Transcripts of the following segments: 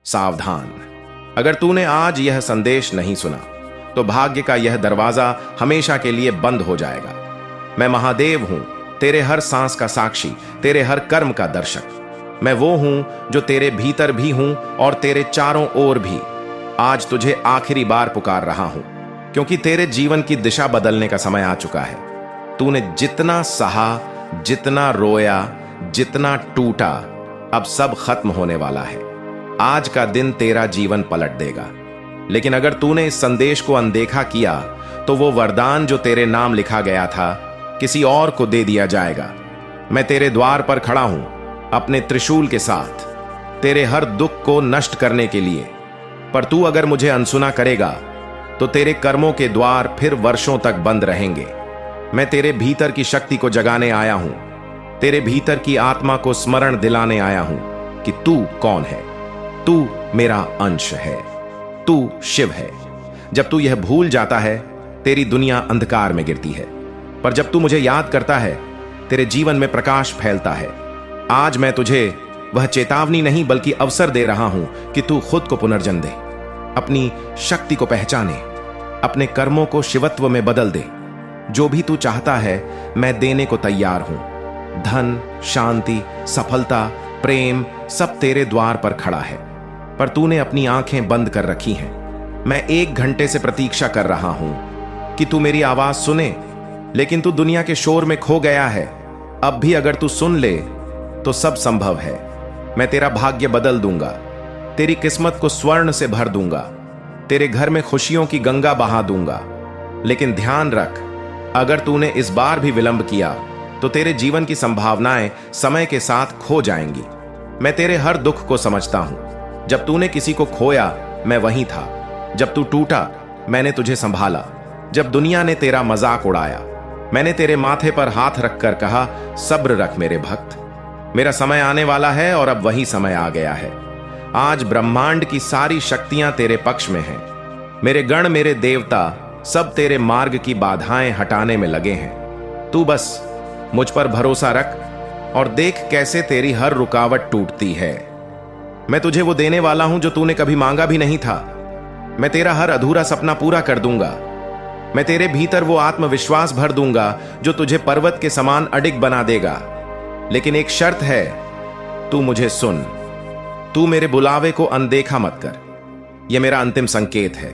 सावधान, अगर तूने आज यह संदेश नहीं सुना तो भाग्य का यह दरवाजा हमेशा के लिए बंद हो जाएगा। मैं महादेव हूं, तेरे हर सांस का साक्षी, तेरे हर कर्म का दर्शक। मैं वो हूं जो तेरे भीतर भी हूं और तेरे चारों ओर भी। आज तुझे आखिरी बार पुकार रहा हूं, क्योंकि तेरे जीवन की दिशा बदलने का समय आ चुका है। तूने जितना सहा, जितना रोया, जितना टूटा, अब सब खत्म होने वाला है। आज का दिन तेरा जीवन पलट देगा। लेकिन अगर तूने इस संदेश को अनदेखा किया तो वो वरदान जो तेरे नाम लिखा गया था किसी और को दे दिया जाएगा। मैं तेरे द्वार पर खड़ा हूं अपने त्रिशूल के साथ, तेरे हर दुख को नष्ट करने के लिए। पर तू अगर मुझे अनसुना करेगा तो तेरे कर्मों के द्वार फिर वर्षों तक बंद रहेंगे। मैं तेरे भीतर की शक्ति को जगाने आया हूं, तेरे भीतर की आत्मा को स्मरण दिलाने आया हूं कि तू कौन है। तू मेरा अंश है, तू शिव है। जब तू यह भूल जाता है तेरी दुनिया अंधकार में गिरती है, पर जब तू मुझे याद करता है तेरे जीवन में प्रकाश फैलता है। आज मैं तुझे वह चेतावनी नहीं बल्कि अवसर दे रहा हूं कि तू खुद को पुनर्जन्म दे, अपनी शक्ति को पहचाने, अपने कर्मों को शिवत्व में बदल दे। जो भी तू चाहता है मैं देने को तैयार हूं। धन, शांति, सफलता, प्रेम सब तेरे द्वार पर खड़ा है, पर तूने अपनी आंखें बंद कर रखी हैं। मैं 1 घंटे से प्रतीक्षा कर रहा हूं कि तू मेरी आवाज सुने, लेकिन तू दुनिया के शोर में खो गया है। अब भी अगर तू सुन ले तो सब संभव है। मैं तेरा भाग्य बदल दूंगा, तेरी किस्मत को स्वर्ण से भर दूंगा, तेरे घर में खुशियों की गंगा बहा दूंगा। लेकिन ध्यान रख, अगर तूने इस बार भी विलंब किया तो तेरे जीवन की संभावनाएं समय के साथ खो जाएंगी। मैं तेरे हर दुख को समझता हूं। जब तूने किसी को खोया मैं वहीं था, जब तू टूटा मैंने तुझे संभाला, जब दुनिया ने तेरा मजाक उड़ाया मैंने तेरे माथे पर हाथ रखकर कहा, सब्र रख मेरे भक्त, मेरा समय आने वाला है और अब वही समय आ गया है। आज ब्रह्मांड की सारी शक्तियां तेरे पक्ष में हैं। मेरे गण, मेरे देवता सब तेरे मार्ग की बाधाएं हटाने में लगे हैं। तू बस मुझ पर भरोसा रख और देख कैसे तेरी हर रुकावट टूटती है। मैं तुझे वो देने वाला हूं जो तूने कभी मांगा भी नहीं था। मैं तेरा हर अधूरा सपना पूरा कर दूंगा। मैं तेरे भीतर वो आत्मविश्वास भर दूंगा जो तुझे पर्वत के समान अडिग बना देगा। लेकिन एक शर्त है, तू मुझे सुन। तू मेरे बुलावे को अनदेखा मत कर। यह मेरा अंतिम संकेत है।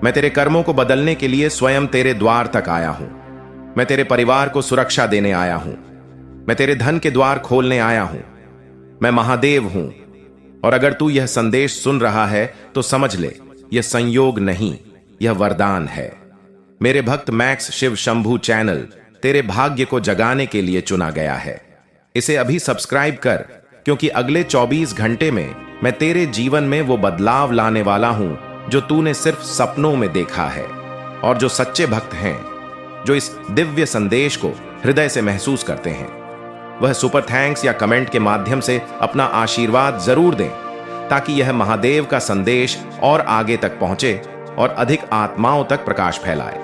मैं तेरे कर्मों को बदलने के लिए स्वयं तेरे द्वार तक आया हूं। मैं तेरे परिवार को सुरक्षा देने आया हूं। मैं तेरे धन के द्वार खोलने आया हूं। मैं महादेव हूं। और अगर तू यह संदेश सुन रहा है तो समझ ले, यह संयोग नहीं, यह वरदान है। मेरे भक्त मैक्स शिव शंभू चैनल तेरे भाग्य को जगाने के लिए चुना गया है। इसे अभी सब्सक्राइब कर, क्योंकि अगले 24 घंटे में मैं तेरे जीवन में वो बदलाव लाने वाला हूं जो तूने सिर्फ सपनों में देखा है। और जो सच्चे भक्त हैं, जो इस दिव्य संदेश को हृदय से महसूस करते हैं, वह सुपर थैंक्स या कमेंट के माध्यम से अपना आशीर्वाद जरूर दें, ताकि यह महादेव का संदेश और आगे तक पहुंचे और अधिक आत्माओं तक प्रकाश फैलाए।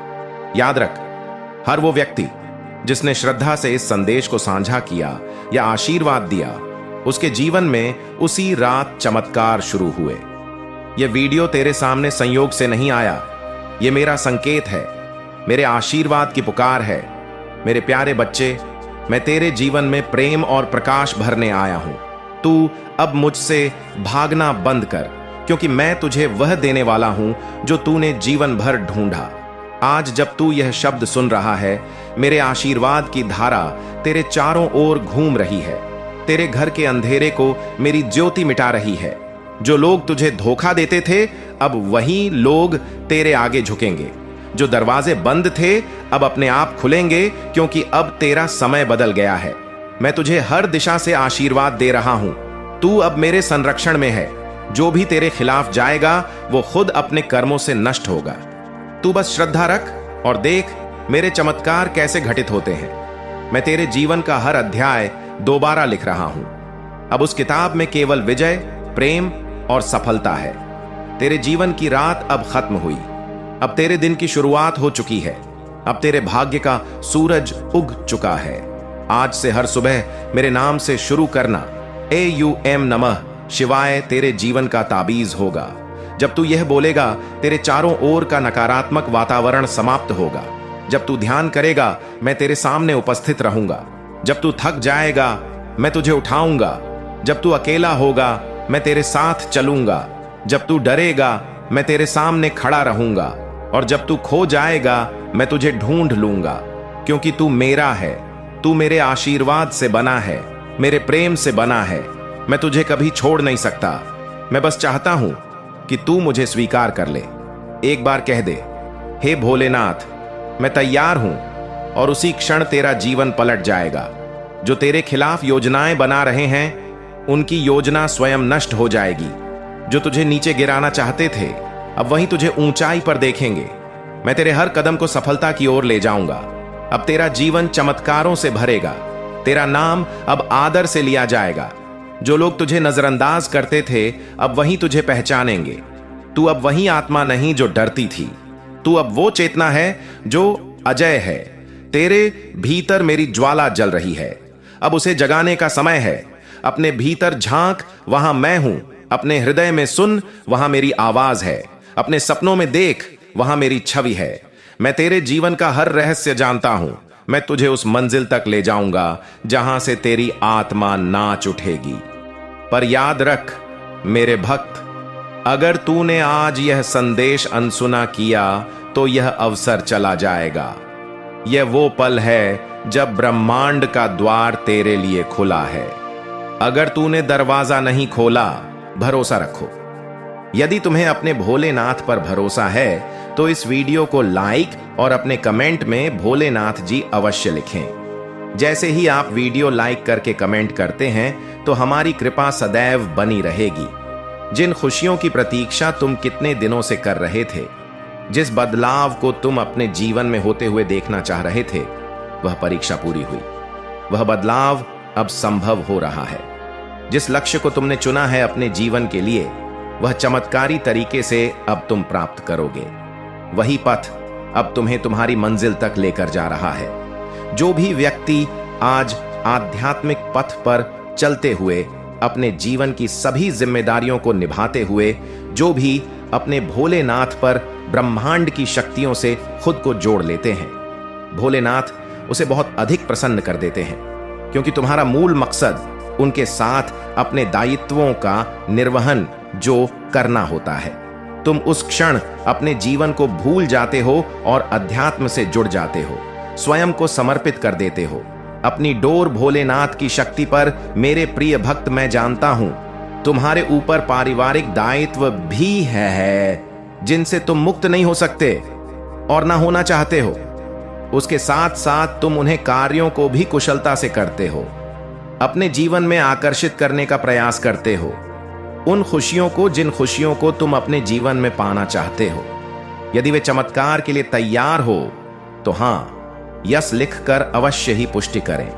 याद रख, हर वो व्यक्ति जिसने श्रद्धा से इस संदेश को साझा किया या आशीर्वाद दिया, उसके जीवन में उसी रात चमत्कार शुरू हुए। यह वीडियो तेरे सामने संयोग से नहीं आया, यह मेरा संकेत है, मेरे आशीर्वाद की पुकार है। मेरे प्यारे बच्चे, मैं तेरे जीवन में प्रेम और प्रकाश भरने आया हूं। तू अब मुझसे भागना बंद कर, क्योंकि मैं तुझे वह देने वाला हूं जो तूने जीवन भर ढूंढा। आज जब तू यह शब्द सुन रहा है, मेरे आशीर्वाद की धारा तेरे चारों ओर घूम रही है। तेरे घर के अंधेरे को मेरी ज्योति मिटा रही है। जो लोग तुझे धोखा देते थे, अब वही लोग तेरे आगे झुकेंगे। जो दरवाजे बंद थे, अब अपने आप खुलेंगे, क्योंकि अब तेरा समय बदल गया है। मैं तुझे हर दिशा से आशीर्वाद दे रहा हूं। तू अब मेरे संरक्षण में है। जो भी तेरे खिलाफ जाएगा वो खुद अपने कर्मों से नष्ट होगा। तू बस श्रद्धा रख और देख मेरे चमत्कार कैसे घटित होते हैं। मैं तेरे जीवन का हर अध्याय दोबारा लिख रहा हूं। अब उस किताब में केवल विजय, प्रेम और सफलता है। तेरे जीवन की रात अब खत्म हुई। अब तेरे दिन की शुरुआत हो चुकी है। अब तेरे भाग्य का सूरज उग चुका है। आज से हर सुबह मेरे नाम से शुरू करना। AUM नमः शिवाय तेरे जीवन का ताबीज होगा। जब तू यह बोलेगा, तेरे चारों ओर का नकारात्मक वातावरण समाप्त होगा। जब तू ध्यान करेगा, मैं तेरे सामने उपस्थित रहूंगा। जब तू थक जाएगा, मैं तुझे उठाऊंगा। जब तू अकेला होगा, मैं तेरे साथ चलूंगा। जब तू डरेगा, मैं तेरे सामने खड़ा रहूंगा। और जब तू खो जाएगा, मैं तुझे ढूंढ लूंगा। क्योंकि तू मेरा है, तू मेरे आशीर्वाद से बना है, मेरे प्रेम से बना है। मैं तुझे कभी छोड़ नहीं सकता। मैं बस चाहता हूं कि तू मुझे स्वीकार कर ले। एक बार कह दे, हे भोलेनाथ, मैं तैयार हूं। और उसी क्षण तेरा जीवन पलट जाएगा। जो तेरे खिलाफ योजनाएं बना रहे हैं, उनकी योजना स्वयं नष्ट हो जाएगी। जो तुझे नीचे गिराना चाहते थे, अब वहीं तुझे ऊंचाई पर देखेंगे। मैं तेरे हर कदम को सफलता की ओर ले जाऊंगा। अब तेरा जीवन चमत्कारों से भरेगा। तेरा नाम अब आदर से लिया जाएगा। जो लोग तुझे नजरअंदाज करते थे, अब वहीं तुझे पहचानेंगे। तू अब वही आत्मा नहीं जो डरती थी। तू अब वो चेतना है जो अजय है। तेरे भीतर मेरी ज्वाला जल रही है। अब उसे जगाने का समय है। अपने भीतर झांक, वहां मैं हूं। अपने हृदय में सुन, वहां मेरी आवाज है। अपने सपनों में देख, वहां मेरी छवि है। मैं तेरे जीवन का हर रहस्य जानता हूं। मैं तुझे उस मंजिल तक ले जाऊंगा जहां से तेरी आत्मा नाच उठेगी। पर याद रख मेरे भक्त, अगर तूने आज यह संदेश अनसुना किया तो यह अवसर चला जाएगा। यह वो पल है जब ब्रह्मांड का द्वार तेरे लिए खुला है। अगर तूने दरवाजा नहीं खोला, भरोसा रखो। यदि तुम्हें अपने भोलेनाथ पर भरोसा है तो इस वीडियो को लाइक और अपने कमेंट में भोलेनाथ जी अवश्य लिखें। जैसे ही आप वीडियो लाइक करके कमेंट करते हैं तो हमारी कृपा सदैव बनी रहेगी। जिन खुशियों की प्रतीक्षा तुम कितने दिनों से कर रहे थे, जिस बदलाव को तुम अपने जीवन में होते हुए देखना चाह रहे थे, वह परीक्षा पूरी हुई। वह बदलाव अब संभव हो रहा है। जिस लक्ष्य को तुमने चुना है अपने जीवन के लिए, वह चमत्कारी तरीके से अब तुम प्राप्त करोगे। वही पथ अब तुम्हें तुम्हारी मंजिल तक लेकर जा रहा है। जो भी व्यक्ति आज आध्यात्मिक पथ पर चलते हुए अपने जीवन की सभी जिम्मेदारियों को निभाते हुए, जो भी अपने भोलेनाथ पर ब्रह्मांड की शक्तियों से खुद को जोड़ लेते हैं, भोलेनाथ उसे बहुत अधिक प्रसन्न कर देते हैं। क्योंकि तुम्हारा मूल मकसद उनके साथ अपने दायित्वों का निर्वहन जो करना होता है। तुम उस क्षण अपने जीवन को भूल जाते हो और अध्यात्म से जुड़ जाते हो। स्वयं को समर्पित कर देते हो अपनी डोर भोलेनाथ की शक्ति पर। मेरे प्रिय भक्त, मैं जानता हूं तुम्हारे ऊपर पारिवारिक दायित्व भी है जिनसे तुम मुक्त नहीं हो सकते और ना होना चाहते हो। उसके साथ साथ तुम उन्हें कार्यों को भी कुशलता से करते हो, अपने जीवन में आकर्षित करने का प्रयास करते हो। उन खुशियों को, जिन खुशियों को तुम अपने जीवन में पाना चाहते हो। यदि वे चमत्कार के लिए तैयार हो तो हां, यस लिखकर अवश्य ही पुष्टि करें।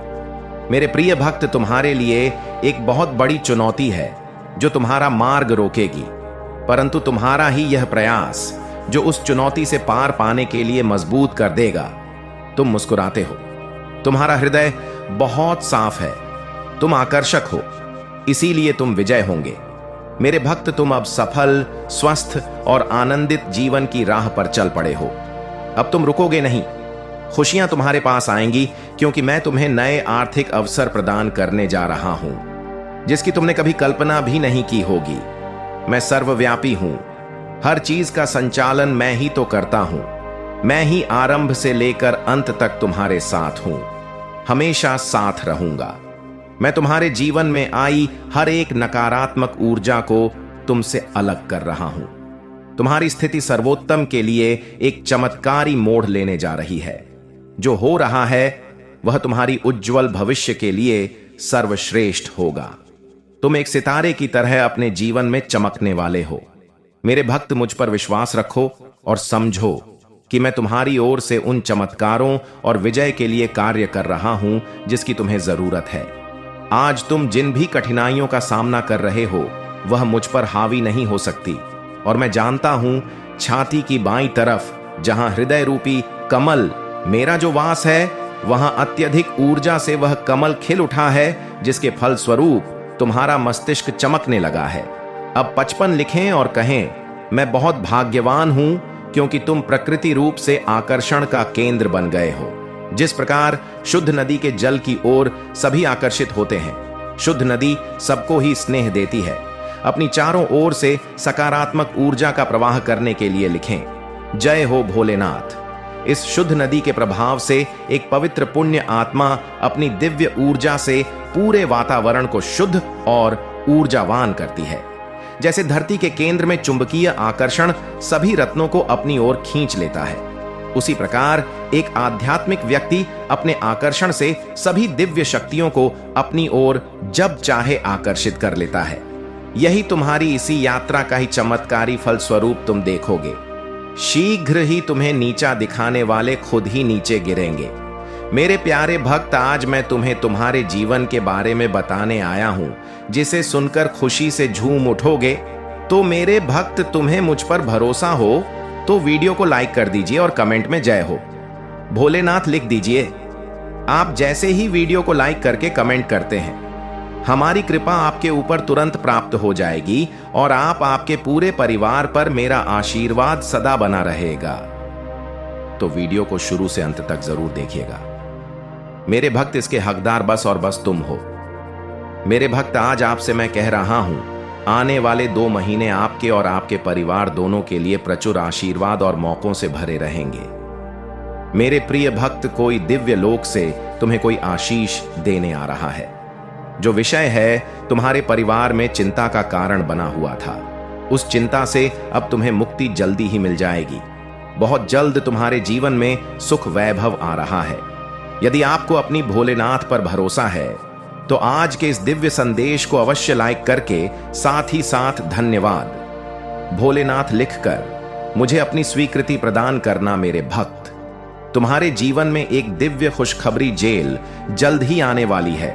मेरे प्रिय भक्त, तुम्हारे लिए एक बहुत बड़ी चुनौती है जो तुम्हारा मार्ग रोकेगी, परंतु तुम्हारा ही यह प्रयास जो उस चुनौती से पार पाने के लिए मजबूत कर देगा। तुम मुस्कुराते हो, तुम्हारा हृदय बहुत साफ है, तुम आकर्षक हो, इसीलिए तुम विजय होंगे। मेरे भक्त, तुम अब सफल, स्वस्थ और आनंदित जीवन की राह पर चल पड़े हो। अब तुम रुकोगे नहीं। खुशियां तुम्हारे पास आएंगी क्योंकि मैं तुम्हें नए आर्थिक अवसर प्रदान करने जा रहा हूं जिसकी तुमने कभी कल्पना भी नहीं की होगी। मैं सर्वव्यापी हूं। हर चीज का संचालन मैं ही तो करता हूं। मैं ही आरंभ से लेकर अंत तक तुम्हारे साथ हूं, हमेशा साथ रहूंगा। मैं तुम्हारे जीवन में आई हर एक नकारात्मक ऊर्जा को तुमसे अलग कर रहा हूं। तुम्हारी स्थिति सर्वोत्तम के लिए एक चमत्कारी मोड़ लेने जा रही है। जो हो रहा है वह तुम्हारी उज्जवल भविष्य के लिए सर्वश्रेष्ठ होगा। तुम एक सितारे की तरह अपने जीवन में चमकने वाले हो। मेरे भक्त, मुझ पर विश्वास रखो और समझो कि मैं तुम्हारी ओर से उन चमत्कारों और विजय के लिए कार्य कर रहा हूं जिसकी तुम्हें जरूरत है। आज तुम जिन भी कठिनाइयों का सामना कर रहे हो वह मुझ पर हावी नहीं हो सकती। और मैं जानता हूं छाती की बाईं तरफ, जहां हृदय रूपी कमल मेरा जो वास है, वहां अत्यधिक ऊर्जा से वह कमल खिल उठा है, जिसके फल स्वरूप तुम्हारा मस्तिष्क चमकने लगा है। अब 55 लिखें और कहें, मैं बहुत भाग्यवान हूं क्योंकि तुम प्रकृति रूप से आकर्षण का केंद्र बन गए हो। जिस प्रकार शुद्ध नदी के जल की ओर सभी आकर्षित होते हैं, शुद्ध नदी सबको ही स्नेह देती है। अपनी चारों ओर से सकारात्मक ऊर्जा का प्रवाह करने के लिए लिखें, जय हो भोलेनाथ। इस शुद्ध नदी के प्रभाव से एक पवित्र पुण्य आत्मा अपनी दिव्य ऊर्जा से पूरे वातावरण को शुद्ध और ऊर्जावान करती है। जैसे धरती के केंद्र में चुंबकीय आकर्षण सभी रत्नों को अपनी ओर खींच लेता है, उसी प्रकार एक आध्यात्मिक व्यक्ति अपने आकर्षण से सभी दिव्य शक्तियों को अपनी ओर जब चाहे आकर्षित कर लेता है। यही तुम्हारी इसी यात्रा का ही चमत्कारी फलस्वरूप तुम देखोगे। शीघ्र ही तुम्हें नीचा दिखाने वाले खुद ही नीचे गिरेंगे। मेरे प्यारे भक्त, आज मैं तुम्हें तुम्हारे जीवन के बारे में बताने आया हूं, जिसे सुनकर खुशी से झूम उठोगे। तो मेरे भक्त, तुम्हें मुझ पर भरोसा हो तो वीडियो को लाइक कर दीजिए और कमेंट में जय हो भोलेनाथ लिख दीजिए। आप जैसे ही वीडियो को लाइक करके कमेंट करते हैं, हमारी कृपा आपके ऊपर तुरंत प्राप्त हो जाएगी और आपके पूरे परिवार पर मेरा आशीर्वाद सदा बना रहेगा। तो वीडियो को शुरू से अंत तक जरूर देखिएगा। मेरे भक्त, इसके हकदार बस और बस तुम हो। मेरे भक्त, आज आपसे मैं कह रहा हूं, आने वाले 2 महीने आपके और आपके परिवार दोनों के लिए प्रचुर आशीर्वाद और मौकों से भरे रहेंगे। मेरे प्रिय भक्त, कोई दिव्य लोक से तुम्हें कोई आशीष देने आ रहा है। जो विषय है तुम्हारे परिवार में चिंता का कारण बना हुआ था, उस चिंता से अब तुम्हें मुक्ति जल्दी ही मिल जाएगी। बहुत जल्द तुम्हारे जीवन में सुख वैभव आ रहा है। यदि आपको अपनी भोलेनाथ पर भरोसा है तो आज के इस दिव्य संदेश को अवश्य लाइक करके साथ ही साथ धन्यवाद भोलेनाथ लिखकर मुझे अपनी स्वीकृति प्रदान करना। मेरे भक्त, तुम्हारे जीवन में एक दिव्य खुशखबरी जेल जल्द ही आने वाली है।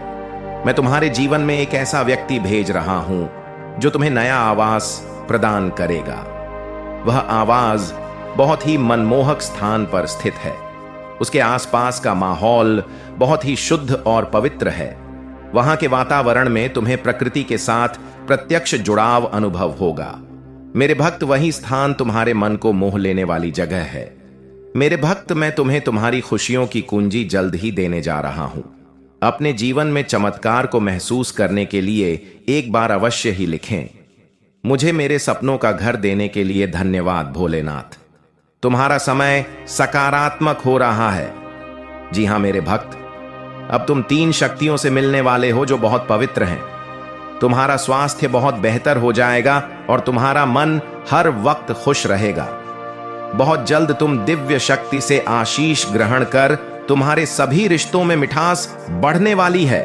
मैं तुम्हारे जीवन में एक ऐसा व्यक्ति भेज रहा हूं जो तुम्हें नया आवास प्रदान करेगा। वह आवाज बहुत ही मनमोहक स्थान पर स्थित है। उसके आसपास का माहौल बहुत ही शुद्ध और पवित्र है। वहां के वातावरण में तुम्हें प्रकृति के साथ प्रत्यक्ष जुड़ाव अनुभव होगा। मेरे भक्त, वही स्थान तुम्हारे मन को मोह लेने वाली जगह है। मेरे भक्त, मैं तुम्हें तुम्हारी खुशियों की कुंजी जल्द ही देने जा रहा हूं। अपने जीवन में चमत्कार को महसूस करने के लिए एक बार अवश्य ही लिखें, मुझे मेरे सपनों का घर देने के लिए धन्यवाद भोलेनाथ। तुम्हारा समय सकारात्मक हो रहा है। जी हां मेरे भक्त, अब तुम 3 शक्तियों से मिलने वाले हो जो बहुत पवित्र हैं। तुम्हारा स्वास्थ्य बहुत बेहतर हो जाएगा और तुम्हारा मन हर वक्त खुश रहेगा। बहुत जल्द तुम दिव्य शक्ति से आशीष ग्रहण कर तुम्हारे सभी रिश्तों में मिठास बढ़ने वाली है।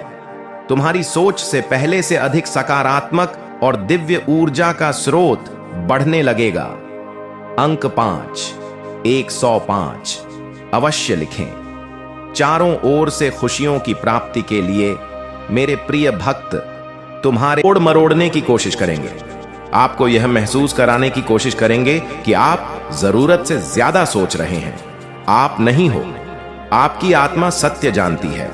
तुम्हारी सोच से पहले से अधिक सकारात्मक और दिव्य ऊर्जा का स्रोत बढ़ने लगेगा। अंक 5, 105 अवश्य लिखें। चारों ओर से खुशियों की प्राप्ति के लिए मेरे प्रिय भक्त तुम्हारे ओड़ मरोड़ने की कोशिश करेंगे। आपको यह महसूस कराने की कोशिश करेंगे कि आप जरूरत से ज्यादा सोच रहे हैं। आप नहीं हो। आपकी आत्मा सत्य जानती है।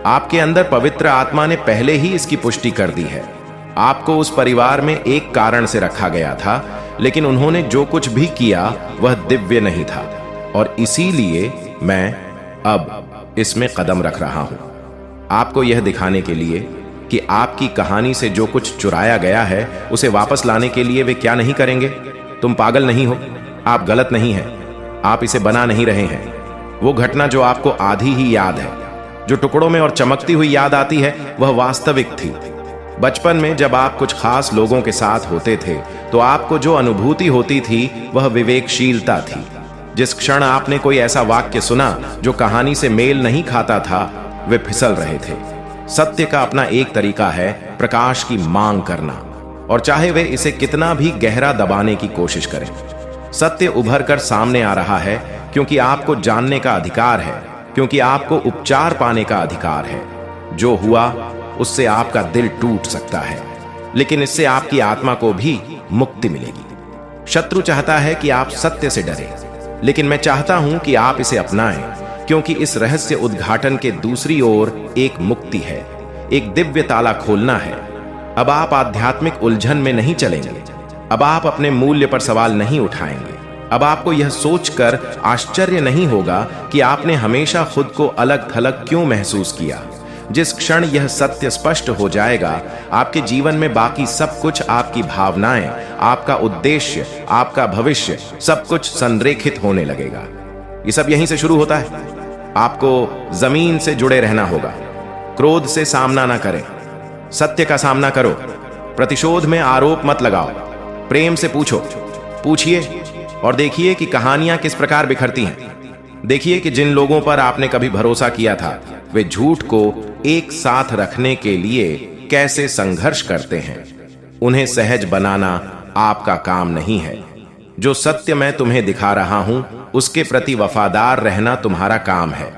आपके अंदर पवित्र आत्मा ने पहले ही इसकी पुष्टि कर दी है। आपको उस परिवार में एक कारण से रखा गया था, लेकिन उन्होंने जो कुछ भी किया वह दिव्य नहीं था और इसीलिए मैं अब इसमें कदम रख रहा हूं, आपको यह दिखाने के लिए कि आपकी कहानी से जो कुछ चुराया गया है उसे वापस लाने के लिए वे क्या नहीं करेंगे। तुम पागल नहीं हो, आप गलत नहीं हैं, आप इसे बना नहीं रहे हैं। वो घटना जो आपको आधी ही याद है, जो टुकड़ों में और चमकती हुई याद आती है, वह वास्तविक थी। बचपन में जब आप कुछ खास लोगों के साथ होते थे तो आपको जो अनुभूति होती थी वह विवेकशीलता थी। जिस क्षण आपने कोई ऐसा वाक्य सुना जो कहानी से मेल नहीं खाता था, वे फिसल रहे थे। सत्य का अपना एक तरीका है प्रकाश की मांग करना, और चाहे वे इसे कितना भी गहरा दबाने की कोशिश करें, सत्य उभर कर सामने आ रहा है क्योंकि आपको जानने का अधिकार है, क्योंकि आपको उपचार पाने का अधिकार है। जो हुआ उससे आपका दिल टूट सकता है, लेकिन इससे आपकी आत्मा को भी मुक्ति मिलेगी। शत्रु चाहता है कि आप सत्य से डरें, लेकिन मैं चाहता हूं कि आप इसे अपनाएं, क्योंकि इस रहस्य उद्घाटन के दूसरी ओर एक मुक्ति है, एक दिव्य ताला खोलना है। अब आप आध्यात्मिक उलझन में नहीं चलेंगे। अब आप अपने मूल्य पर सवाल नहीं उठाएंगे। अब आपको यह सोचकर आश्चर्य नहीं होगा कि आपने हमेशा खुद को अलग थलग क्यों महसूस किया। जिस क्षण यह सत्य स्पष्ट हो जाएगा, आपके जीवन में बाकी सब कुछ, आपकी भावनाएं, आपका उद्देश्य, आपका भविष्य, सब कुछ संरेखित होने लगेगा। ये सब यहीं से शुरू होता है। आपको जमीन से जुड़े रहना होगा। क्रोध से सामना ना करें, सत्य का सामना करो। प्रतिशोध में आरोप मत लगाओ, प्रेम से पूछिए और देखिए कि कहानियां किस प्रकार बिखरती हैं। देखिए कि जिन लोगों पर आपने कभी भरोसा किया था, वे झूठ को एक साथ रखने के लिए कैसे संघर्ष करते हैं। उन्हें सहज बनाना आपका काम नहीं है। जो सत्य मैं तुम्हें दिखा रहा हूं, उसके प्रति वफादार रहना तुम्हारा काम है।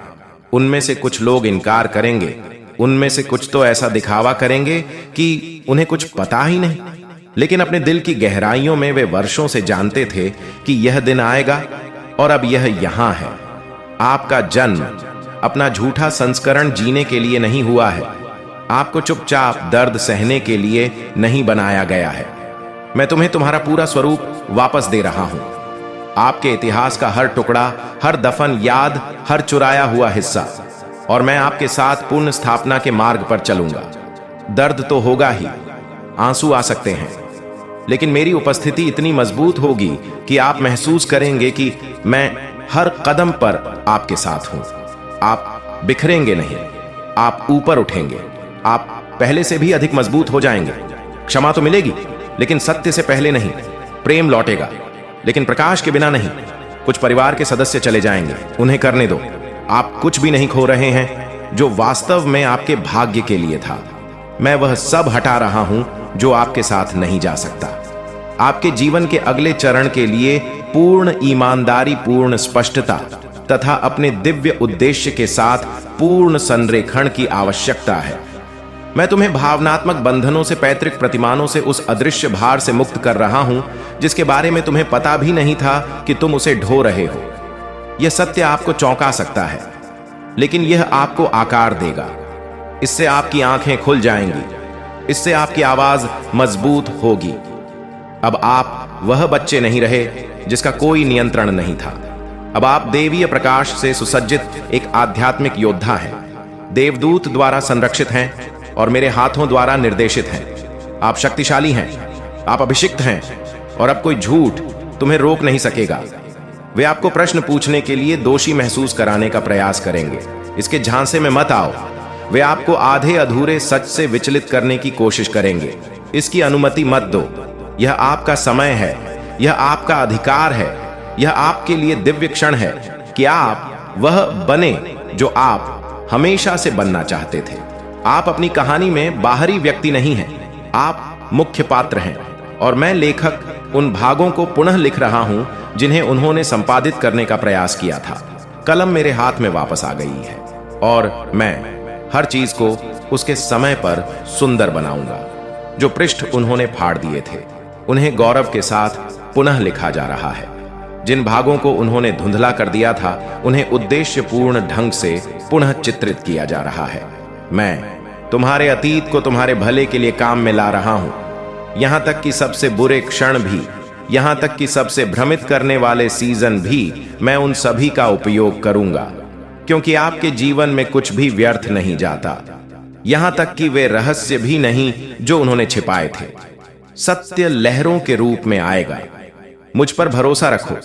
उनमें से कुछ लोग इनकार करेंगे, उनमें से कुछ तो ऐसा दिखावा करेंगे कि उन्हें कुछ पता ही नहीं, लेकिन अपने दिल की गहराइयों में वे वर्षों से जानते थे कि यह दिन आएगा और अब यह यहां है। आपका जन्म अपना झूठा संस्करण जीने के लिए नहीं हुआ है। आपको चुपचाप दर्द सहने के लिए नहीं बनाया गया है। मैं तुम्हें तुम्हारा पूरा स्वरूप वापस दे रहा हूं। आपके इतिहास का हर टुकड़ा, हर दफन याद, हर चुराया हुआ हिस्सा, और मैं आपके साथ पुण्य स्थापना के मार्ग पर चलूंगा। दर्द तो होगा ही, आंसू आ सकते हैं, लेकिन मेरी उपस्थिति इतनी मजबूत होगी कि आप महसूस करेंगे कि मैं हर कदम पर आपके साथ हूं। आप बिखरेंगे नहीं, आप ऊपर उठेंगे, आप पहले से भी अधिक मजबूत हो जाएंगे। क्षमा तो मिलेगी, लेकिन सत्य से पहले नहीं। प्रेम लौटेगा, लेकिन प्रकाश के बिना नहीं। कुछ परिवार के सदस्य चले जाएंगे, उन्हें करने दो। आप कुछ भी नहीं खो रहे हैं जो वास्तव में आपके भाग्य के लिए था। मैं वह सब हटा रहा हूं जो आपके साथ नहीं जा सकता। आपके जीवन के अगले चरण के लिए पूर्ण ईमानदारी, पूर्ण स्पष्टता तथा अपने दिव्य उद्देश्य के साथ पूर्ण संरेखण की आवश्यकता है। मैं तुम्हें भावनात्मक बंधनों से, पैतृक प्रतिमानों से, उस अदृश्य भार से मुक्त कर रहा हूं जिसके बारे में तुम्हें पता भी नहीं था कि तुम उसे ढो रहे हो। यह सत्य आपको चौंका सकता है, लेकिन यह आपको आकार देगा। इससे आपकी आंखें खुल जाएंगी, इससे आपकी आवाज मजबूत होगी। अब आप वह बच्चे नहीं रहे जिसका कोई नियंत्रण नहीं था। अब आप देवीय प्रकाश से सुसज्जित एक आध्यात्मिक योद्धा हैं। देवदूत द्वारा संरक्षित हैं और मेरे हाथों द्वारा निर्देशित हैं। आप शक्तिशाली हैं, आप अभिषिक्त हैं, और अब कोई झूठ तुम्हें रोक नहीं सकेगा। वे आपको प्रश्न पूछने के लिए दोषी महसूस कराने का प्रयास करेंगे। इसके झांसे में मत आओ। वे आपको आधे अधूरे सच से विचलित करने की कोशिश करेंगे। इसकी अनुमति मत दो। यह आपका समय है, यह आपका अधिकार है, यह आपके लिए दिव्य क्षण है कि आप वह बने जो आप हमेशा से बनना चाहते थे। आप अपनी कहानी में बाहरी व्यक्ति नहीं हैं, आप मुख्य पात्र हैं, और मैं लेखक उन भागों को पुनः लिख रहा हूं जिन्हें उन्होंने संपादित करने का प्रयास किया था। कलम मेरे हाथ में वापस आ गई है और मैं हर चीज को उसके समय पर सुंदर बनाऊंगा। जो पृष्ठ उन्होंने फाड़ दिए थे, उन्हें गौरव के साथ पुनः लिखा जा रहा है। जिन भागों को उन्होंने धुंधला कर दिया था, उन्हें उद्देश्यपूर्ण ढंग से पुनः चित्रित किया जा रहा है। मैं तुम्हारे अतीत को तुम्हारे भले के लिए काम में ला रहा हूं। यहां तक कि सबसे बुरे क्षण भी, यहां तक कि सबसे भ्रमित करने वाले सीजन भी, मैं उन सभी का उपयोग करूंगा, क्योंकि आपके जीवन में कुछ भी व्यर्थ नहीं जाता। यहां तक कि वे रहस्य भी नहीं जो उन्होंने छिपाए थे। सत्य लहरों के रूप में आएगा। मुझ पर भरोसा रखो,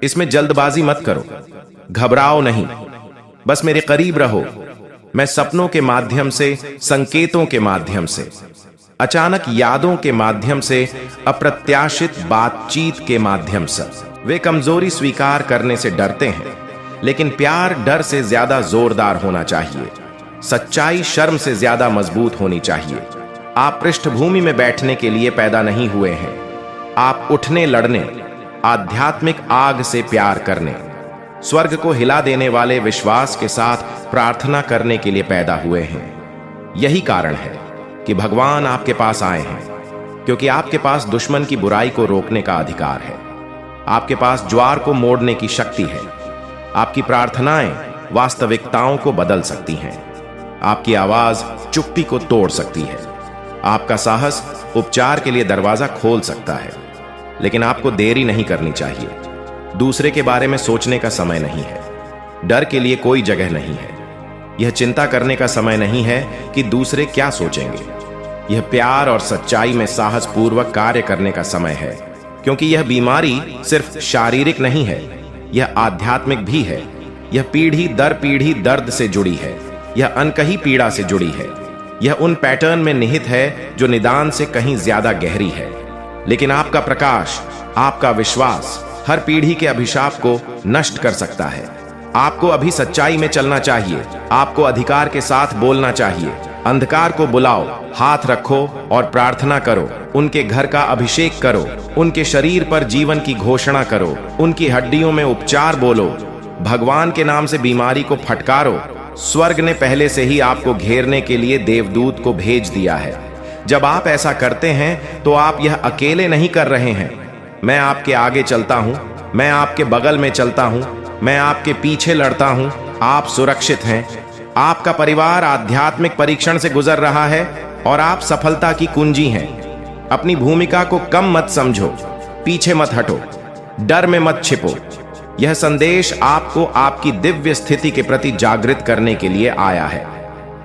इसमें जल्दबाजी मत करो, घबराओ नहीं, बस मेरे करीब रहो। मैं सपनों के माध्यम से, संकेतों के माध्यम से, अचानक यादों के माध्यम से, अप्रत्याशित बातचीत के माध्यम से। वे कमजोरी स्वीकार करने से डरते हैं, लेकिन प्यार डर से ज्यादा जोरदार होना चाहिए। सच्चाई शर्म से ज्यादा मजबूत होनी चाहिए। आप पृष्ठभूमि में बैठने के लिए पैदा नहीं हुए हैं। आप उठने, लड़ने, आध्यात्मिक आग से प्यार करने, स्वर्ग को हिला देने वाले विश्वास के साथ प्रार्थना करने के लिए पैदा हुए हैं। यही कारण है कि भगवान आपके पास आए हैं, क्योंकि आपके पास दुश्मन की बुराई को रोकने का अधिकार है। आपके पास ज्वार को मोड़ने की शक्ति है। आपकी प्रार्थनाएं वास्तविकताओं को बदल सकती हैं। आपकी आवाज चुप्पी को तोड़ सकती है। आपका साहस उपचार के लिए दरवाजा खोल सकता है, लेकिन आपको देरी नहीं करनी चाहिए। दूसरे के बारे में सोचने का समय नहीं है। डर के लिए कोई जगह नहीं है। यह चिंता करने का समय नहीं है कि दूसरे क्या सोचेंगे। यह प्यार और सच्चाई में साहस पूर्वक कार्य करने का समय है, क्योंकि यह बीमारी सिर्फ शारीरिक नहीं है, यह आध्यात्मिक भी है। यह पीढ़ी दर पीढ़ी दर्द से जुड़ी है, यह अनकही पीड़ा से जुड़ी है। यह उन पैटर्न में निहित है जो निदान से कहीं ज्यादा गहरी है। लेकिन आपका प्रकाश, आपका विश्वास हर पीढ़ी के अभिशाप को नष्ट कर सकता है। आपको अभी सच्चाई में चलना चाहिए। आपको अधिकार के साथ बोलना चाहिए। अंधकार को बुलाओ, हाथ रखो और प्रार्थना करो। उनके घर का अभिषेक करो। उनके शरीर पर जीवन की घोषणा करो। उनकी हड्डियों में उपचार बोलो। भगवान के नाम से बीमारी को फटकारो। स्वर्ग ने पहले से ही आपको घेरने के लिए देवदूत को भेज दिया है। जब आप ऐसा करते हैं तो आप यह अकेले नहीं कर रहे हैं। मैं आपके आगे चलता हूं, मैं आपके बगल में चलता हूं, मैं आपके पीछे लड़ता हूं। आप सुरक्षित हैं। आपका परिवार आध्यात्मिक परीक्षण से गुजर रहा है और आप सफलता की कुंजी हैं। अपनी भूमिका को कम मत समझो, पीछे मत हटो, डर में मत छिपो। यह संदेश आपको आपकी दिव्य स्थिति के प्रति जागृत करने के लिए आया है।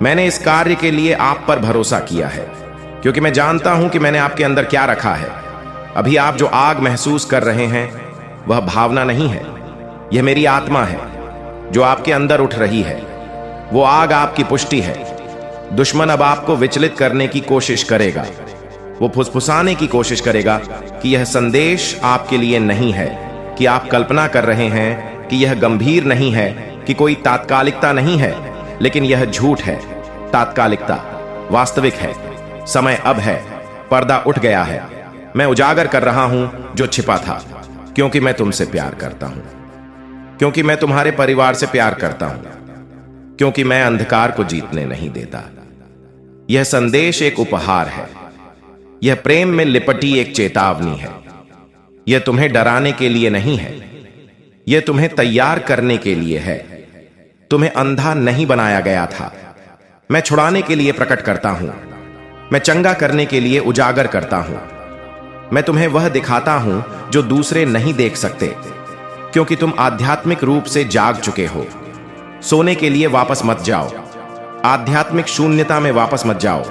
मैंने इस कार्य के लिए आप पर भरोसा किया है, क्योंकि मैं जानता हूं कि मैंने आपके अंदर क्या रखा है। अभी आप जो आग महसूस कर रहे हैं वह भावना नहीं है, यह मेरी आत्मा है जो आपके अंदर उठ रही है। वो आग आपकी पुष्टि है। दुश्मन अब आपको विचलित करने की कोशिश करेगा। वो फुसफुसाने की कोशिश करेगा कि यह संदेश आपके लिए नहीं है, कि आप कल्पना कर रहे हैं कि यह गंभीर नहीं है, कि कोई तात्कालिकता नहीं है। लेकिन यह झूठ है। तात्कालिकता वास्तविक है। समय अब है। पर्दा उठ गया है। मैं उजागर कर रहा हूं जो छिपा था, क्योंकि मैं तुमसे प्यार करता हूं, क्योंकि मैं तुम्हारे परिवार से प्यार करता हूं, क्योंकि मैं अंधकार को जीतने नहीं देता। यह संदेश एक उपहार है। यह प्रेम में लिपटी एक चेतावनी है। यह तुम्हें डराने के लिए नहीं है, यह तुम्हें तैयार करने के लिए है। तुम्हें अंधा नहीं बनाया गया था। मैं छुड़ाने के लिए प्रकट करता हूं। मैं चंगा करने के लिए उजागर करता हूं। मैं तुम्हें वह दिखाता हूं जो दूसरे नहीं देख सकते, क्योंकि तुम आध्यात्मिक रूप से जाग चुके हो। सोने के लिए वापस मत जाओ। आध्यात्मिक शून्यता में वापस मत जाओ।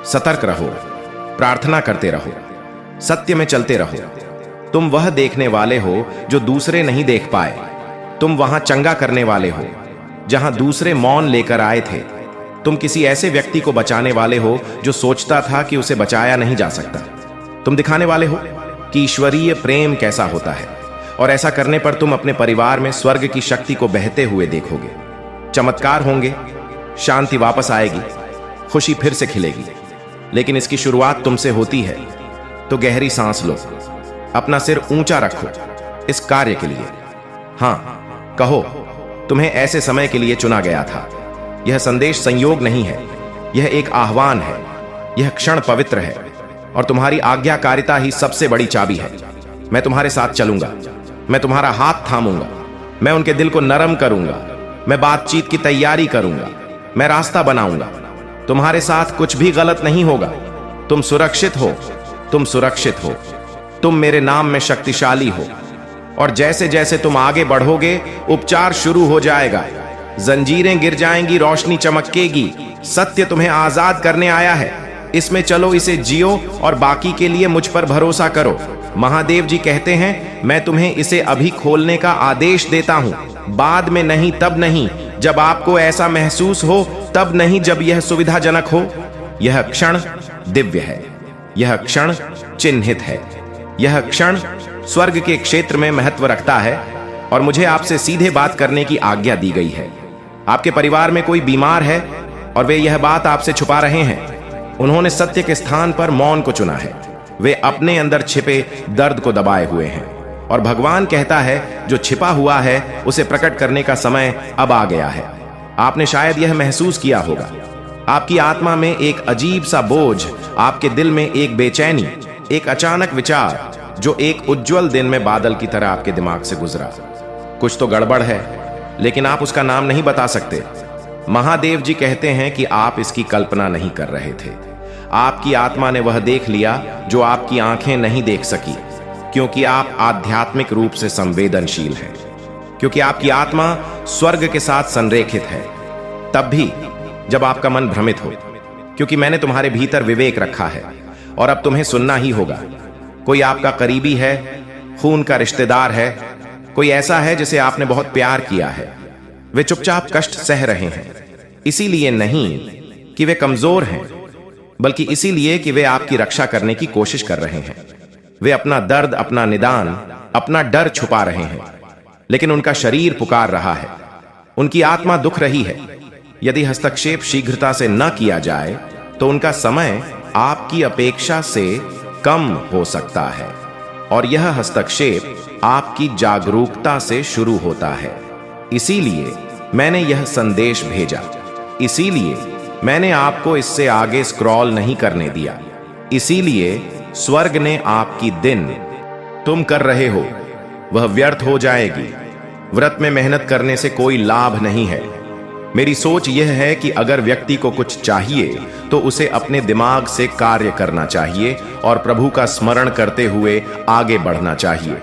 सतर्क रहो, प्रार्थना करते रहो, सत्य में चलते रहो। तुम वह देखने वाले हो जो दूसरे नहीं देख पाए। तुम वहां चंगा करने वाले हो जहां दूसरे मौन लेकर आए थे। तुम किसी ऐसे व्यक्ति को बचाने वाले हो जो सोचता था कि उसे बचाया नहीं जा सकता। तुम दिखाने वाले हो कि ईश्वरीय प्रेम कैसा होता है, और ऐसा करने पर तुम अपने परिवार में स्वर्ग की शक्ति को बहते हुए देखोगे। चमत्कार होंगे, शांति वापस आएगी, खुशी फिर से खिलेगी। लेकिन इसकी शुरुआत तुमसे होती है। तो गहरी सांस लो, अपना सिर ऊंचा रखो इस कार्य के लिए। हां, कहो, तुम्हें ऐसे समय के लिए चुना गया था। यह संदेश संयोग नहीं है, यह एक आह्वान है। यह क्षण पवित्र है और तुम्हारी आज्ञाकारिता ही सबसे बड़ी चाबी है। मैं तुम्हारे साथ चलूंगा। मैं तुम्हारा हाथ थामूंगा। मैं उनके दिल को नरम करूंगा। मैं बातचीत की तैयारी करूंगा। मैं रास्ता बनाऊंगा। तुम्हारे साथ कुछ भी गलत नहीं होगा। तुम सुरक्षित हो। तुम सुरक्षित हो। तुम मेरे नाम में शक्तिशाली हो। और जैसे जैसे तुम आगे बढ़ोगे, उपचार शुरू हो जाएगा। जंजीरें गिर जाएंगी, रोशनी चमकेगी। सत्य तुम्हें आजाद करने आया है। इसमें चलो, इसे जियो और बाकी के लिए मुझ पर भरोसा करो। महादेव जी कहते हैं, मैं तुम्हें इसे अभी खोलने का आदेश देता हूं। बाद में नहीं, तब नहीं जब आपको ऐसा महसूस हो, तब नहीं जब यह सुविधाजनक हो। यह क्षण दिव्य है। यह क्षण चिन्हित है। यह क्षण स्वर्ग के क्षेत्र में महत्व रखता है और मुझे आपसे सीधे बात करने की आज्ञा दी गई है। आपके परिवार में कोई बीमार है और वे यह बात आपसे छुपा रहे हैं। उन्होंने सत्य के स्थान पर मौन को चुना है। वे अपने अंदर छिपे दर्द को दबाए हुए हैं और भगवान कहता है, जो छिपा हुआ है उसे प्रकट करने का समय अब आ गया है। आपने शायद यह महसूस किया होगा। आपकी आत्मा में एक अजीब सा बोझ, आपके दिल में एक बेचैनी, एक अचानक विचार जो एक उज्जवल दिन में बादल की तरह आपके दिमाग से गुजरा। कुछ तो गड़बड़ है, लेकिन आप उसका नाम नहीं बता सकते। महादेव जी कहते हैं कि आप इसकी कल्पना नहीं कर रहे थे। आपकी आत्मा ने वह देख लिया जो आपकी आंखें नहीं देख सकी, क्योंकि आप आध्यात्मिक रूप से संवेदनशील हैं, क्योंकि आपकी आत्मा स्वर्ग के साथ संरेखित है। तब भी जब आपका मन भ्रमित हो, क्योंकि मैंने तुम्हारे भीतर विवेक रखा है और अब तुम्हें सुनना ही होगा। कोई आपका करीबी है, खून का रिश्तेदार है, कोई ऐसा है जिसे आपने बहुत प्यार किया है, वे चुपचाप कष्ट सह रहे हैं, इसीलिए नहीं कि वे कमजोर हैं, बल्कि इसीलिए कि वे आपकी रक्षा करने की कोशिश कर रहे हैं। वे अपना दर्द, अपना निदान, अपना डर छुपा रहे हैं, लेकिन उनका शरीर पुकार रहा है, उनकी आत्मा दुख रही है। यदि हस्तक्षेप शीघ्रता से न किया जाए तो उनका समय आपकी अपेक्षा से कम हो सकता है, और यह हस्तक्षेप आपकी जागरूकता से शुरू होता है। इसीलिए मैंने यह संदेश भेजा, इसीलिए मैंने आपको इससे आगे स्क्रॉल नहीं करने दिया, इसीलिए स्वर्ग ने आपकी दिन तुम कर रहे हो वह व्यर्थ हो जाएगी। व्रत में मेहनत करने से कोई लाभ नहीं है। मेरी सोच यह है कि अगर व्यक्ति को कुछ चाहिए तो उसे अपने दिमाग से कार्य करना चाहिए और प्रभु का स्मरण करते हुए आगे बढ़ना चाहिए।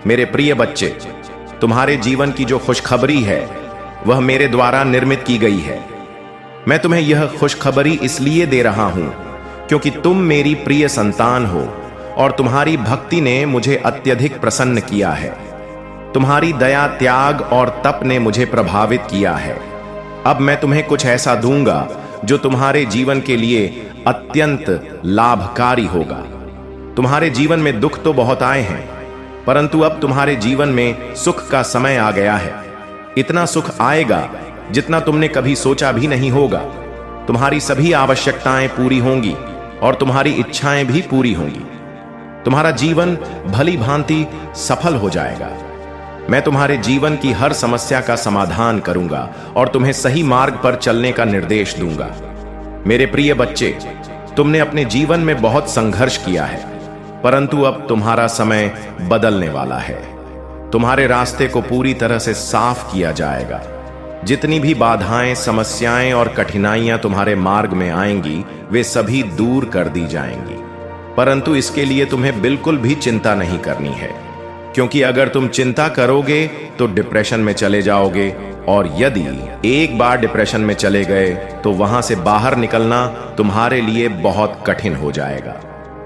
मेरे प्रिय बच्चे, तुम्हारे जीवन की जो खुशखबरी है वह मेरे द्वारा निर्मित की गई है। मैं तुम्हें यह खुशखबरी इसलिए दे रहा हूं क्योंकि तुम मेरी प्रिय संतान हो और तुम्हारी भक्ति ने मुझे अत्यधिक प्रसन्न किया है। तुम्हारी दया, त्याग और तप ने मुझे प्रभावित किया है। अब मैं तुम्हें कुछ ऐसा दूंगा जो तुम्हारे जीवन के लिए अत्यंत लाभकारी होगा। तुम्हारे जीवन में दुख तो बहुत आए हैं, परंतु अब तुम्हारे जीवन में सुख का समय आ गया है। इतना सुख आएगा जितना तुमने कभी सोचा भी नहीं होगा। तुम्हारी सभी आवश्यकताएं पूरी होंगी और तुम्हारी इच्छाएं भी पूरी होंगी। तुम्हारा जीवन भली भांति सफल हो जाएगा। मैं तुम्हारे जीवन की हर समस्या का समाधान करूंगा और तुम्हें सही मार्ग पर चलने का निर्देश दूंगा। मेरे प्रिय बच्चे, तुमने अपने जीवन में बहुत संघर्ष किया है, परंतु अब तुम्हारा समय बदलने वाला है। तुम्हारे रास्ते को पूरी तरह से साफ किया जाएगा। जितनी भी बाधाएं, समस्याएं और कठिनाइयां तुम्हारे मार्ग में आएंगी, वे सभी दूर कर दी जाएंगी। परंतु इसके लिए तुम्हें बिल्कुल भी चिंता नहीं करनी है, क्योंकि अगर तुम चिंता करोगे तो डिप्रेशन में चले जाओगे, और यदि एक बार डिप्रेशन में चले गए तो वहां से बाहर निकलना तुम्हारे लिए बहुत कठिन हो जाएगा।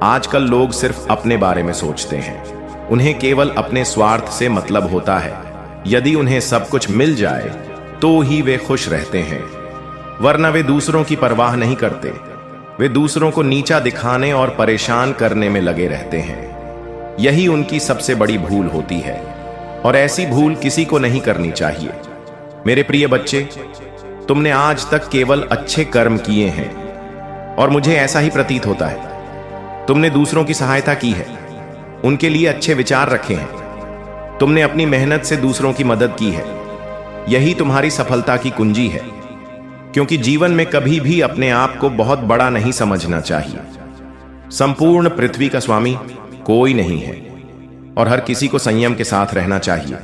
आजकल लोग सिर्फ अपने बारे में सोचते हैं, उन्हें केवल अपने स्वार्थ से मतलब होता है। यदि उन्हें सब कुछ मिल जाए तो ही वे खुश रहते हैं, वरना वे दूसरों की परवाह नहीं करते। वे दूसरों को नीचा दिखाने और परेशान करने में लगे रहते हैं। यही उनकी सबसे बड़ी भूल होती है, और ऐसी भूल किसी को नहीं करनी चाहिए। मेरे प्रिय बच्चे, तुमने आज तक केवल अच्छे कर्म किए हैं, और मुझे ऐसा ही प्रतीत होता है। तुमने दूसरों की सहायता की है, उनके लिए अच्छे विचार रखे हैं। तुमने अपनी मेहनत से दूसरों की मदद की है। यही तुम्हारी सफलता की कुंजी है, क्योंकि जीवन में कभी भी अपने आप को बहुत बड़ा नहीं समझना चाहिए। संपूर्ण पृथ्वी का स्वामी कोई नहीं है, और हर किसी को संयम के साथ रहना चाहिए।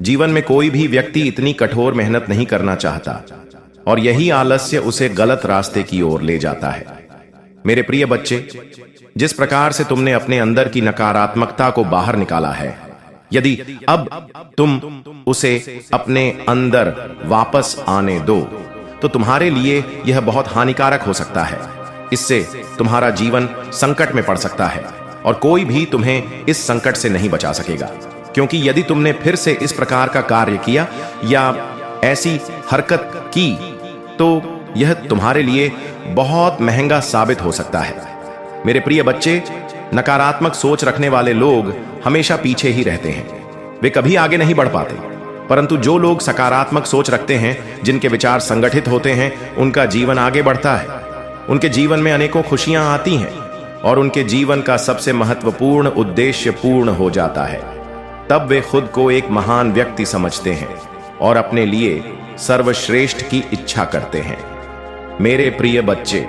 जीवन में कोई भी व्यक्ति इतनी कठोर मेहनत नहीं करना चाहता, और यही आलस्य उसे गलत रास्ते की ओर ले जाता है। मेरे प्रिय बच्चे, जिस प्रकार से तुमने अपने अंदर की नकारात्मकता को बाहर निकाला है, यदि अब तुम उसे अपने अंदर वापस आने दो तो तुम्हारे लिए यह बहुत हानिकारक हो सकता है। इससे तुम्हारा जीवन संकट में पड़ सकता है, और कोई भी तुम्हें इस संकट से नहीं बचा सकेगा, क्योंकि यदि तुमने फिर से इस प्रकार का कार्य किया या ऐसी हरकत की तो यह तुम्हारे लिए बहुत महंगा साबित हो सकता है। मेरे प्रिय बच्चे, नकारात्मक सोच रखने वाले लोग हमेशा पीछे ही रहते हैं, वे कभी आगे नहीं बढ़ पाते। परंतु जो लोग सकारात्मक सोच रखते हैं, जिनके विचार संगठित होते हैं, उनका जीवन आगे बढ़ता है। उनके जीवन में अनेकों खुशियां आती हैं, और उनके जीवन का सबसे महत्वपूर्ण उद्देश्य पूर्ण हो जाता है। तब वे खुद को एक महान व्यक्ति समझते हैं और अपने लिए सर्वश्रेष्ठ की इच्छा करते हैं। मेरे प्रिय बच्चे,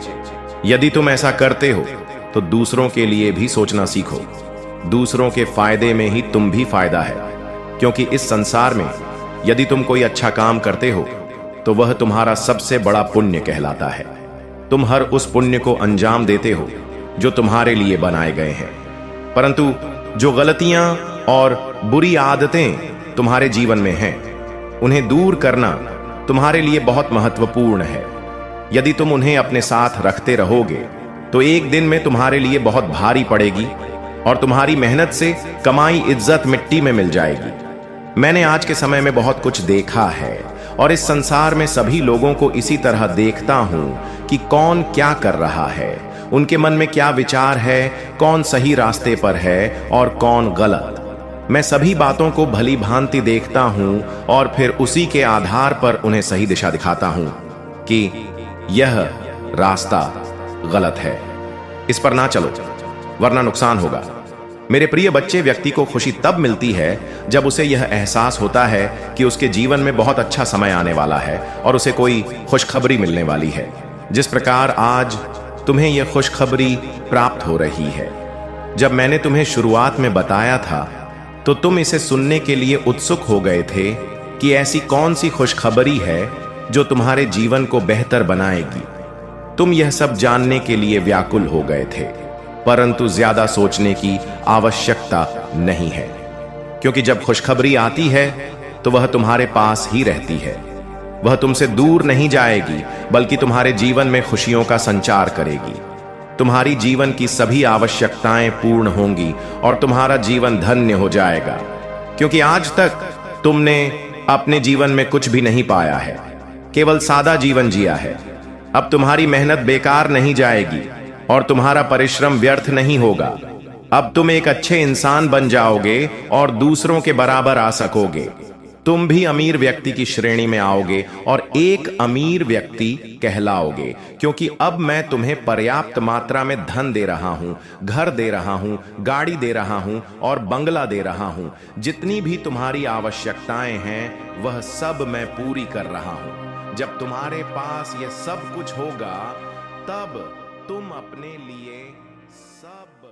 यदि तुम ऐसा करते हो तो दूसरों के लिए भी सोचना सीखो। दूसरों के फायदे में ही तुम भी फायदा है, क्योंकि इस संसार में यदि तुम कोई अच्छा काम करते हो तो वह तुम्हारा सबसे बड़ा पुण्य कहलाता है। तुम हर उस पुण्य को अंजाम देते हो जो तुम्हारे लिए बनाए गए हैं, परंतु जो गलतियां और बुरी आदतें तुम्हारे जीवन में हैं, उन्हें दूर करना तुम्हारे लिए बहुत महत्वपूर्ण है। यदि तुम उन्हें अपने साथ रखते रहोगे तो एक दिन में तुम्हारे लिए बहुत भारी पड़ेगी और तुम्हारी मेहनत से कमाई इज्जत मिट्टी में मिल जाएगी। मैंने आज के समय में बहुत कुछ देखा है और इस संसार में सभी लोगों को इसी तरह देखता हूं कि कौन क्या कर रहा है, उनके मन में क्या विचार है, कौन सही रास्ते पर है और कौन गलत। मैं सभी बातों को भली भांति देखता हूं और फिर उसी के आधार पर उन्हें सही दिशा दिखाता हूं कि यह रास्ता गलत है, इस पर ना चलो वरना नुकसान होगा। मेरे प्रिय बच्चे, व्यक्ति को खुशी तब मिलती है जब उसे यह एहसास होता है कि उसके जीवन में बहुत अच्छा समय आने वाला है और उसे कोई खुशखबरी मिलने वाली है। जिस प्रकार आज तुम्हें यह खुशखबरी प्राप्त हो रही है। जब मैंने तुम्हें शुरुआत में बताया था तो तुम इसे सुनने के लिए उत्सुक हो गए थे कि ऐसी कौन सी खुशखबरी है जो तुम्हारे जीवन को बेहतर बनाएगी। तुम यह सब जानने के लिए व्याकुल हो गए थे, परंतु ज्यादा सोचने की आवश्यकता नहीं है, क्योंकि जब खुशखबरी आती है तो वह तुम्हारे पास ही रहती है। वह तुमसे दूर नहीं जाएगी, बल्कि तुम्हारे जीवन में खुशियों का संचार करेगी। तुम्हारी जीवन की सभी आवश्यकताएं पूर्ण होंगी और तुम्हारा जीवन धन्य हो जाएगा, क्योंकि आज तक तुमने अपने जीवन में कुछ भी नहीं पाया है, केवल सादा जीवन जिया है। अब तुम्हारी मेहनत बेकार नहीं जाएगी और तुम्हारा परिश्रम व्यर्थ नहीं होगा। अब तुम एक अच्छे इंसान बन जाओगे और दूसरों के बराबर आ सकोगे। तुम भी अमीर व्यक्ति की श्रेणी में आओगे और एक अमीर व्यक्ति कहलाओगे, क्योंकि अब मैं तुम्हें पर्याप्त मात्रा में धन दे रहा हूं, घर दे रहा हूं, गाड़ी दे रहा हूं और बंगला दे रहा हूं। जितनी भी तुम्हारी आवश्यकताएं हैं वह सब मैं पूरी कर रहा हूं। जब तुम्हारे पास यह सब कुछ होगा तब तुम अपने लिए सब